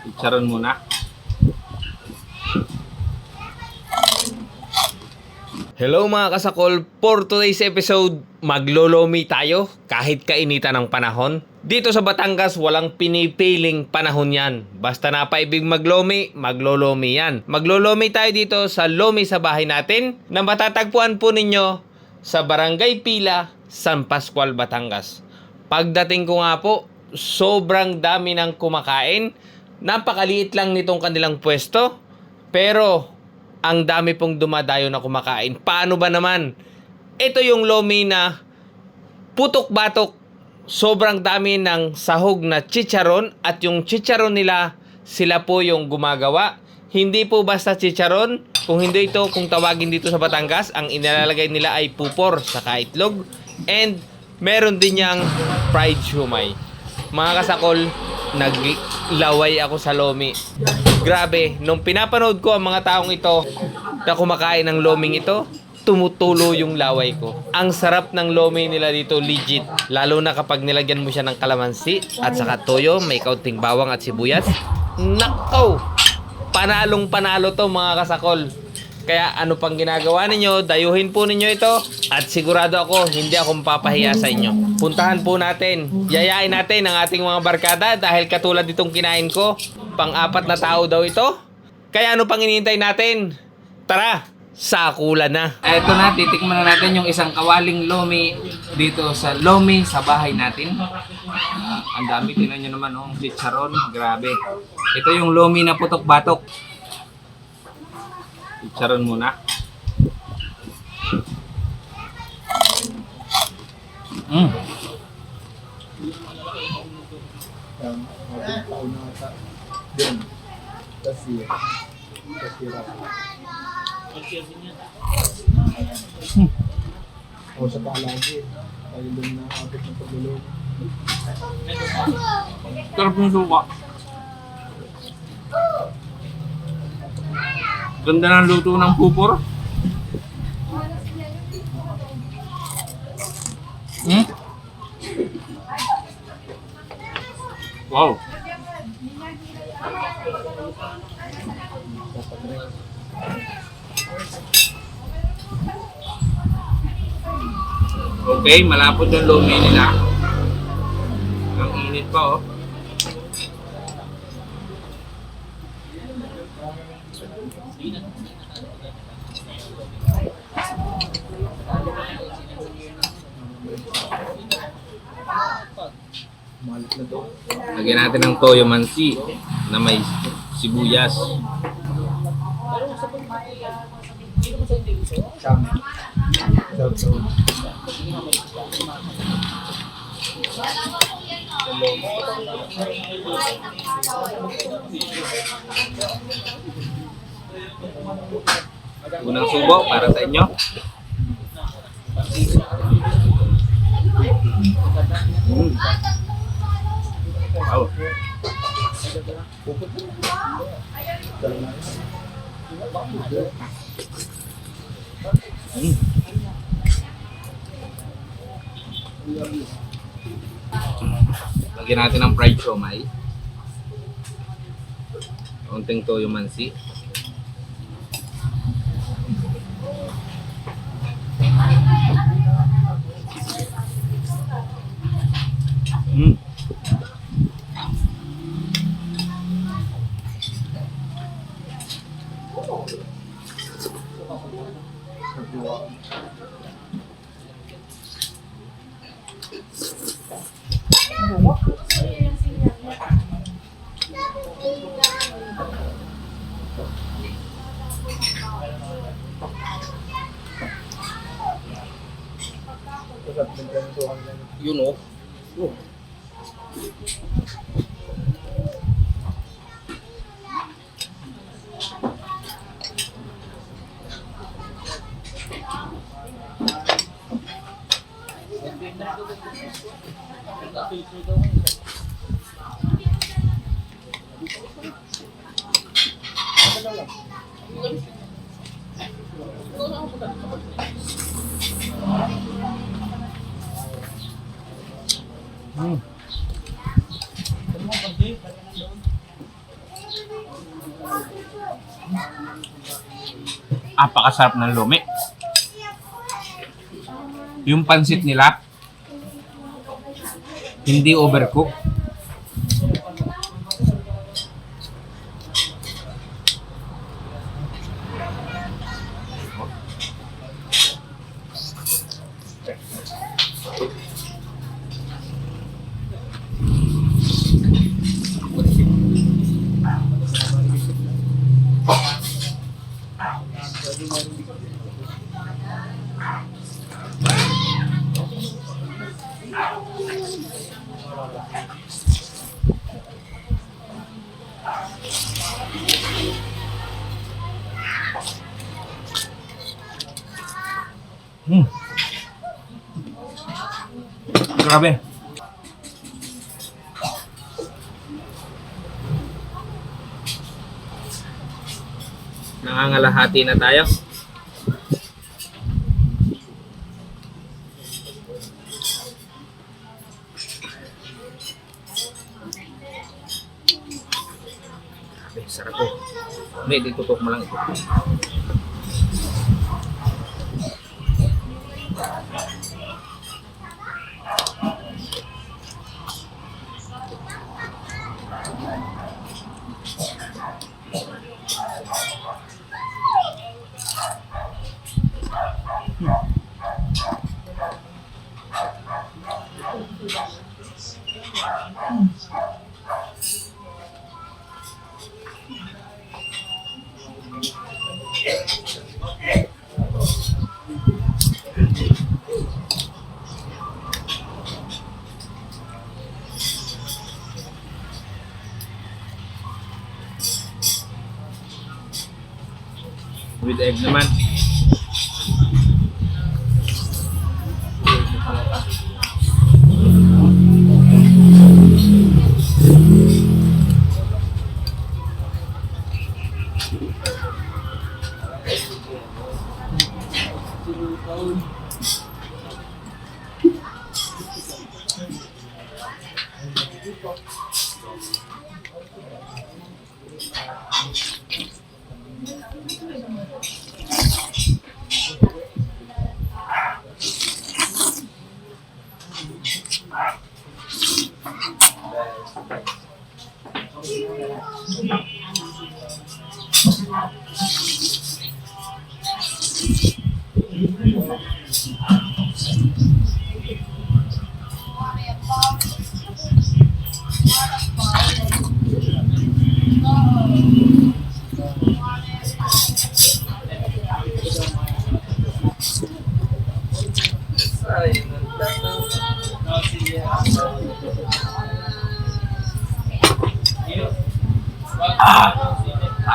Chicharon muna. Hello mga kasakol, for today's episode, maglolomi tayo kahit kainitan ng panahon. Dito sa Batangas, walang pinipiling panahon yan. Basta napaibig maglomi, maglolomi yan. Maglolomi tayo dito sa lomi sa bahay natin na matatagpuan po ninyo sa Barangay Pila, San Pascual, Batangas. Pagdating ko nga po, sobrang dami ng kumakain. Napakaliit lang nitong kanilang pwesto, pero ang dami pong dumadayo na kumakain. Paano ba naman? Ito yung lomi na putok-batok. Sobrang dami ng sahog na chicharon at yung chicharon nila, sila po yung gumagawa. Hindi po basta chicharon. Kung hindi ito, kung tawagin dito sa Batangas, ang inilalagay nila ay pupor sa itlog. And meron din niyang fried shumai. Mga kasakol, naglaway ako sa lomi. Grabe, nung pinapanood ko ang mga taong ito na kumakain ng loming ito, tumutulo yung laway ko. Ang sarap ng lomi nila dito, legit. Lalo na kapag nilagyan mo siya ng kalamansi at saka toyo, may kaunting bawang at sibuyas. Nakaw! Panalong panalo to mga kasakol. Kaya ano pang ginagawa ninyo, dayuhin po ninyo ito at sigurado ako hindi ako mapapahiya sa inyo. Puntahan po natin, yayain natin ang ating mga barkada dahil katulad itong kinain ko, pang-apat na tao daw ito. Kaya ano pang hinihintay natin? Tara, sakulan na. Eto na, titikman na natin yung isang kawaling lomi dito sa lomi sa bahay natin. Ang dami, tingnan nyo naman, oh, chicharon, grabe. Ito yung lomi na putok-batok. Chicharon muna. O sa palagi, tayo doon na abot ng paglulog. Sarap yung suka. Ganda ng luto ng pupor. Wow. Okay, malapot yung lomi nila. Ang init pa, oh. Malit na to. Lagyan natin ng toyo mansi na may sibuyas. Sam. So. Unang subo para sa inyo. Wow. Lagyan natin ng fried siomai. Kaunting toyo mansi. Yun, oh. Apakasarap ng lumi. Yung pansit nila, hindi overcook. Grabe. Nangangalahati na tayo. Grabe, sarap po. May ditutok mo lang ito. With egg naman.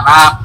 Sarap.